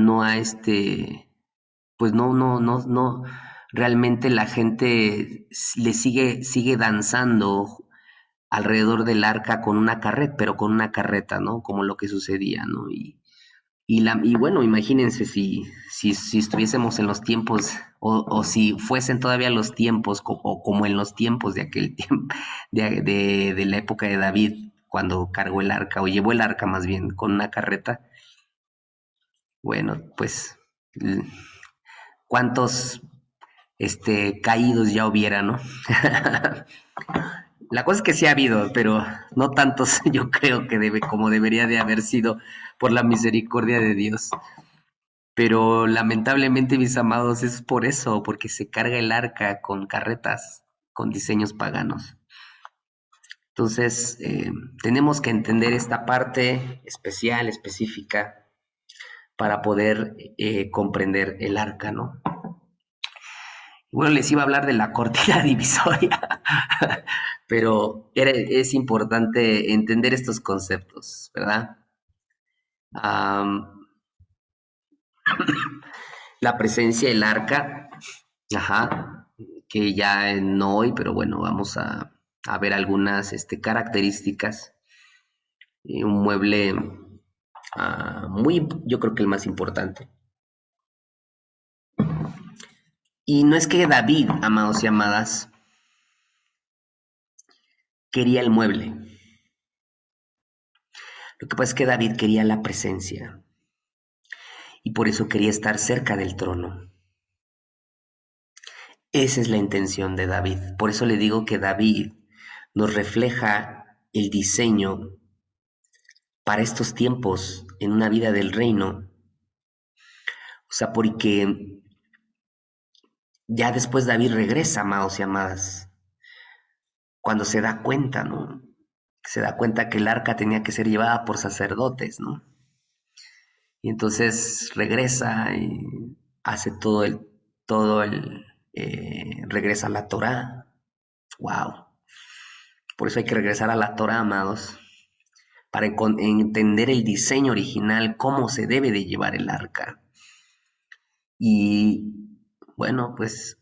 pues no, realmente la gente le sigue danzando alrededor del arca con una carreta, pero con una carreta, ¿no? Como lo que sucedía, ¿no? Y bueno, imagínense si estuviésemos en los tiempos, o si fuesen todavía los tiempos, o como en los tiempos de aquel tiempo, de la época de David, cuando cargó el arca, o llevó el arca más bien, con una carreta. Bueno, pues, cuántos caídos ya hubiera, ¿no? La cosa es que sí ha habido, pero no tantos, yo creo que como debería de haber sido por la misericordia de Dios. Pero lamentablemente, mis amados, es por eso, porque se carga el arca con carretas, con diseños paganos. Entonces, tenemos que entender esta parte especial, específica, para poder comprender el arca, ¿no? Bueno, les iba a hablar de la cortina divisoria, pero es importante entender estos conceptos, ¿verdad? Am, la presencia del arca, ajá, que ya no hoy, pero bueno, vamos a ver algunas características. Un mueble muy, yo creo que el más importante. Y no es que David, amados y amadas, quería el mueble. Lo que pasa es que David quería la presencia y por eso quería estar cerca del trono. Esa es la intención de David. Por eso le digo que David nos refleja el diseño para estos tiempos en una vida del reino. O sea, porque ya después David regresa, amados y amadas, cuando se da cuenta, ¿no? Se da cuenta que el arca tenía que ser llevada por sacerdotes, ¿no? Y entonces regresa y hace regresa a la Torá. Wow. Por eso hay que regresar a la Torá, amados, para entender el diseño original, cómo se debe de llevar el arca. Y bueno, pues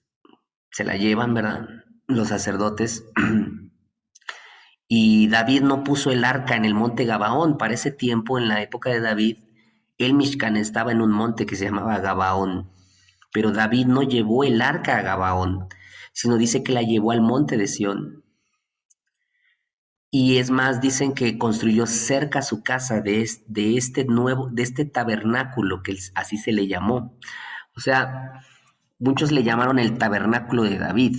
se la llevan, ¿verdad? Los sacerdotes. Y David no puso el arca en el monte Gabaón. Para ese tiempo, en la época de David, el Mishkan estaba en un monte que se llamaba Gabaón. Pero David no llevó el arca a Gabaón, sino dice que la llevó al monte de Sión. Y es más, dicen que construyó cerca su casa de este tabernáculo, que así se le llamó. O sea, muchos le llamaron el tabernáculo de David,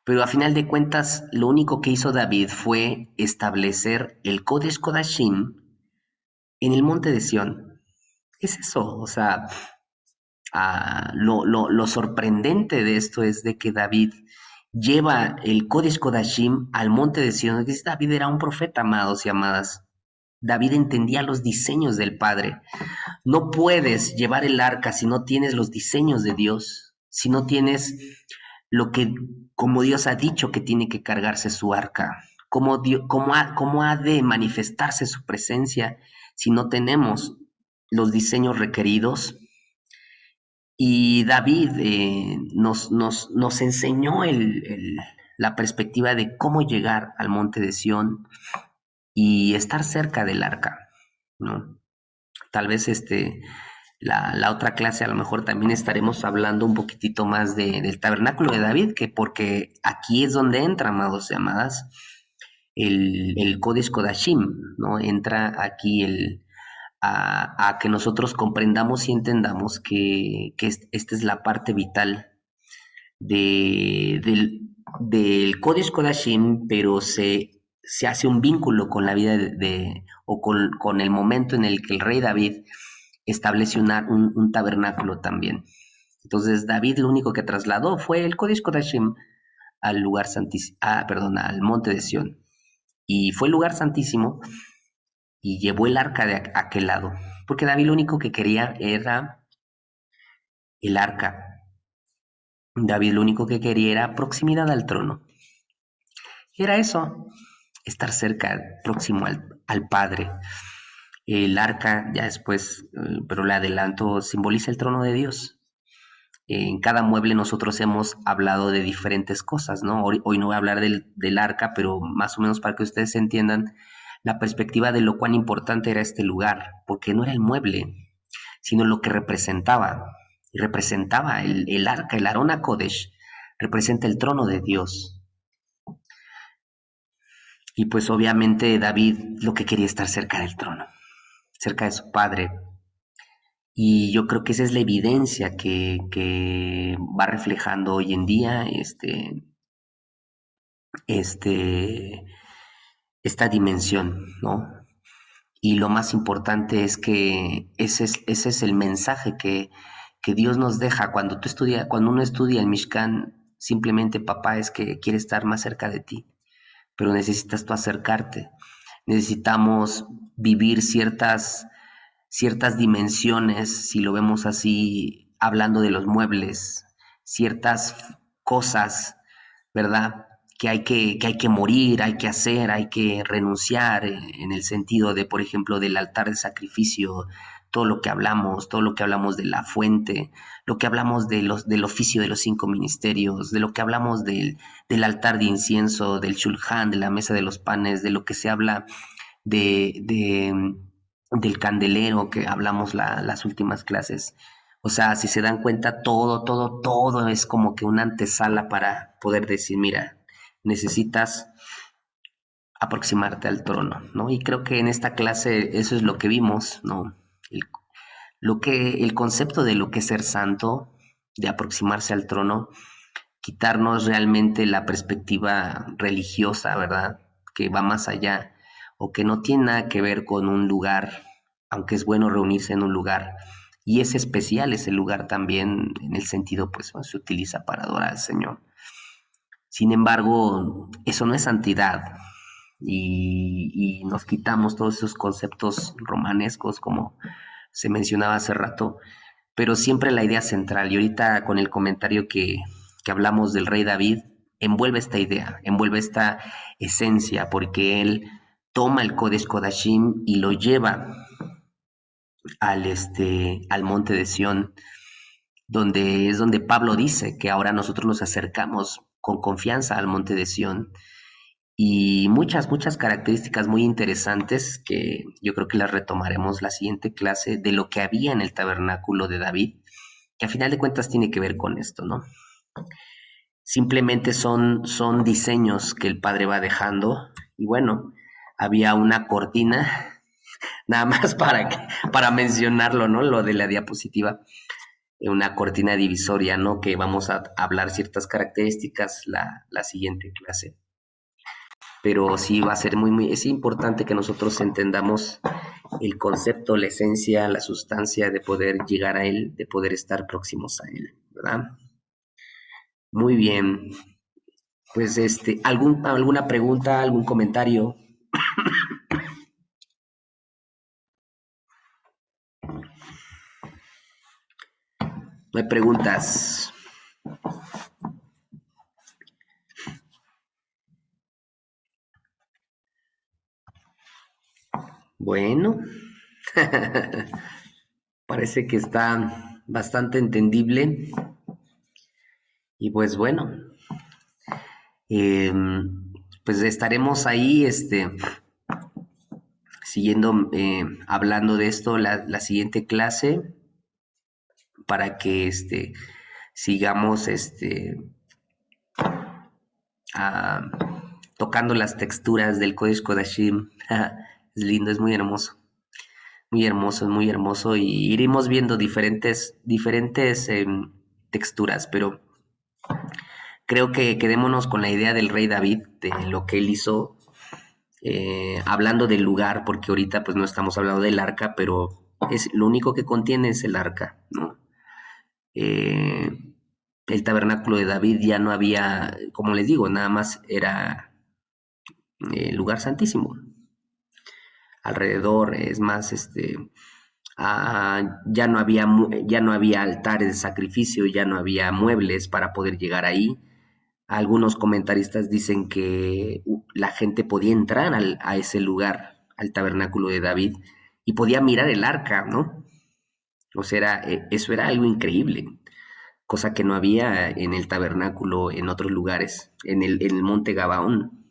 pero a final de cuentas, lo único que hizo David fue establecer el Kodesh Kodashim en el monte de Sión. Es eso, o sea, lo sorprendente de esto es de que David lleva el Kodesh Kodashim al monte de Sion. David era un profeta, amados y amadas. David entendía los diseños del Padre. No puedes llevar el arca si no tienes los diseños de Dios, si no tienes lo que, como Dios ha dicho que tiene que cargarse su arca, cómo ha de manifestarse su presencia si no tenemos los diseños requeridos. Y David nos enseñó la perspectiva de cómo llegar al monte de Sión y estar cerca del arca, ¿no? Tal vez la otra clase a lo mejor también estaremos hablando un poquitito más del tabernáculo de David, que porque aquí es donde entra, amados y amadas, el Kodesh Kodashim, ¿no? Entra aquí a que nosotros comprendamos y entendamos que esta es la parte vital del Kodesh Kodashim, pero se hace un vínculo con la vida o con el momento en el que el rey David establece un tabernáculo también. Entonces David lo único que trasladó fue el Kodesh Kodashim al lugar santísimo, perdón, al monte de Sión. Y fue el lugar santísimo y llevó el arca de aquel lado, porque David lo único que quería era el arca. David lo único que quería era proximidad al trono. Y era eso, estar cerca, próximo al Padre. El arca, ya después, pero le adelanto, simboliza el trono de Dios. En cada mueble nosotros hemos hablado de diferentes cosas, ¿no? Hoy no voy a hablar del arca, pero más o menos para que ustedes entiendan la perspectiva de lo cuán importante era este lugar, porque no era el mueble, sino lo que representaba. Y representaba el arca, el Arona Kodesh, representa el trono de Dios. Y pues obviamente David lo que quería estar cerca del trono, cerca de su padre. Y yo creo que esa es la evidencia que va reflejando hoy en día este, esta dimensión, ¿no? Y lo más importante es que ese es el mensaje que Dios nos deja cuando uno estudia el Mishkan, simplemente papá es que quiere estar más cerca de ti, pero necesitas tú acercarte. Necesitamos vivir ciertas dimensiones, si lo vemos así, hablando de los muebles, ciertas cosas, ¿verdad? Que hay que morir, hay que hacer, hay que renunciar en el sentido de, por ejemplo, del altar de sacrificio, todo lo que hablamos de la fuente, lo que hablamos del oficio de los 5 ministerios, de lo que hablamos del altar de incienso, del shulchan, de la mesa de los panes, de lo que se habla de del candelero que hablamos las últimas clases. O sea, si se dan cuenta, todo es como que una antesala para poder decir, mira, necesitas aproximarte al trono, ¿no? Y creo que en esta clase eso es lo que vimos, ¿no? El, el concepto de lo que es ser santo, de aproximarse al trono, quitarnos realmente la perspectiva religiosa, ¿verdad? Que va más allá o que no tiene nada que ver con un lugar, aunque es bueno reunirse en un lugar. Y es especial ese lugar también en el sentido, pues, se utiliza para adorar al Señor. Sin embargo, eso no es santidad y nos quitamos todos esos conceptos romanescos, como se mencionaba hace rato, pero siempre la idea central, y ahorita con el comentario que hablamos del rey David, envuelve esta idea, envuelve esta esencia, porque él toma el Kodesh Kodashim y lo lleva al monte de Sión, donde es donde Pablo dice que ahora nosotros nos acercamos con confianza al monte de Sión y muchas características muy interesantes que yo creo que las retomaremos la siguiente clase de lo que había en el tabernáculo de David, que a final de cuentas tiene que ver con esto, ¿no? Simplemente son diseños que el padre va dejando y bueno, había una cortina, nada más para mencionarlo, ¿no? Lo de la diapositiva, una cortina divisoria, ¿no? Que vamos a hablar ciertas características la siguiente clase. Pero sí va a ser es importante que nosotros entendamos el concepto, la esencia, la sustancia de poder llegar a él, de poder estar próximos a él, ¿verdad? Muy bien, pues alguna pregunta, algún comentario. No hay preguntas. Bueno, parece que está bastante entendible y pues bueno, eh, pues estaremos ahí, siguiendo hablando de esto la siguiente clase para que sigamos ah, tocando las texturas del Kodesh Kodashim. Es lindo, es muy hermoso y iremos viendo diferentes texturas, pero creo que quedémonos con la idea del rey David, de lo que él hizo, hablando del lugar, porque ahorita pues no estamos hablando del arca, pero es lo único que contiene es el arca, ¿no? Eh, el tabernáculo de David ya no había, como les digo, nada más era el lugar santísimo. Alrededor es más, ya no había altares de sacrificio, ya no había muebles para poder llegar ahí. Algunos comentaristas dicen que la gente podía entrar a ese lugar, al tabernáculo de David, y podía mirar el arca, ¿no? O sea, eso era algo increíble, cosa que no había en el tabernáculo en otros lugares, en el monte Gabaón.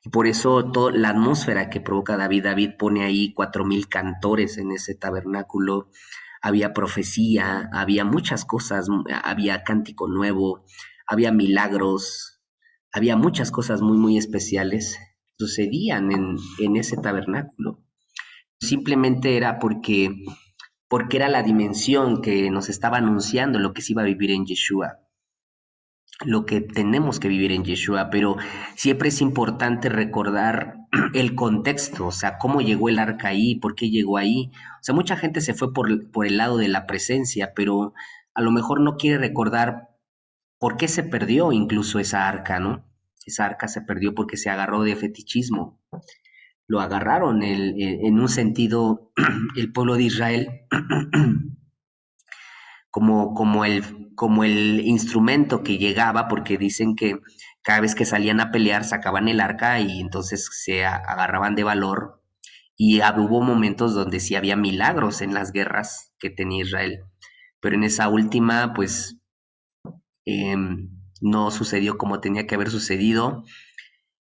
Y por eso la atmósfera que provoca David, David pone ahí 4000 cantores en ese tabernáculo, había profecía, había muchas cosas, había cántico nuevo, había milagros, había muchas cosas muy especiales sucedían en ese tabernáculo. Simplemente era porque era la dimensión que nos estaba anunciando lo que se iba a vivir en Yeshua, lo que tenemos que vivir en Yeshua, pero siempre es importante recordar el contexto, o sea, cómo llegó el arca ahí, por qué llegó ahí. O sea, mucha gente se fue por el lado de la presencia, pero a lo mejor no quiere recordar por qué se perdió incluso esa arca, ¿no? Esa arca se perdió porque se agarró de fetichismo. Lo agarraron en un sentido el pueblo de Israel como el instrumento que llegaba, porque dicen que cada vez que salían a pelear sacaban el arca y entonces se agarraban de valor y hubo momentos donde sí había milagros en las guerras que tenía Israel, pero en esa última pues no sucedió como tenía que haber sucedido.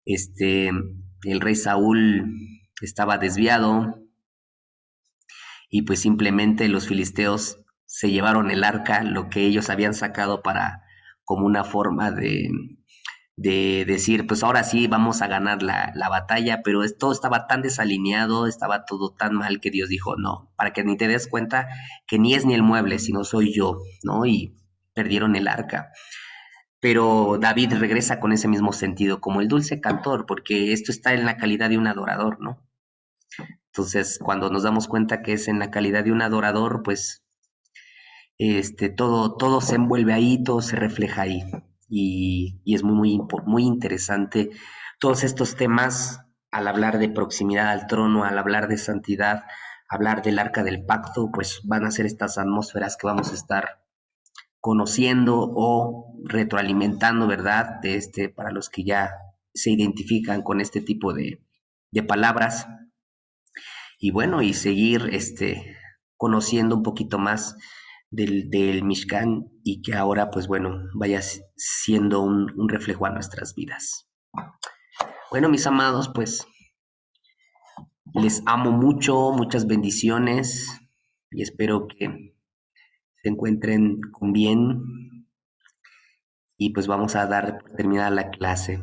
El rey Saúl estaba desviado, y pues simplemente los filisteos se llevaron el arca, lo que ellos habían sacado para como una forma de decir, pues ahora sí vamos a ganar la batalla, pero todo estaba tan desalineado, estaba todo tan mal que Dios dijo, no, para que ni te des cuenta que ni es ni el mueble, sino soy yo, ¿no? Y perdieron el arca. Pero David regresa con ese mismo sentido, como el dulce cantor, porque esto está en la calidad de un adorador, ¿no? Entonces, cuando nos damos cuenta que es en la calidad de un adorador, pues todo se envuelve ahí, todo se refleja ahí. Y es muy interesante todos estos temas al hablar de proximidad al trono, al hablar de santidad, hablar del arca del pacto, pues van a ser estas atmósferas que vamos a estar conociendo o retroalimentando, ¿verdad? Para los que ya se identifican con este tipo de palabras. Y bueno, y seguir conociendo un poquito más del Mishkan y que ahora, pues bueno, vaya siendo un reflejo a nuestras vidas. Bueno, mis amados, pues les amo mucho, muchas bendiciones y espero que se encuentren con bien y pues vamos a dar por terminada la clase.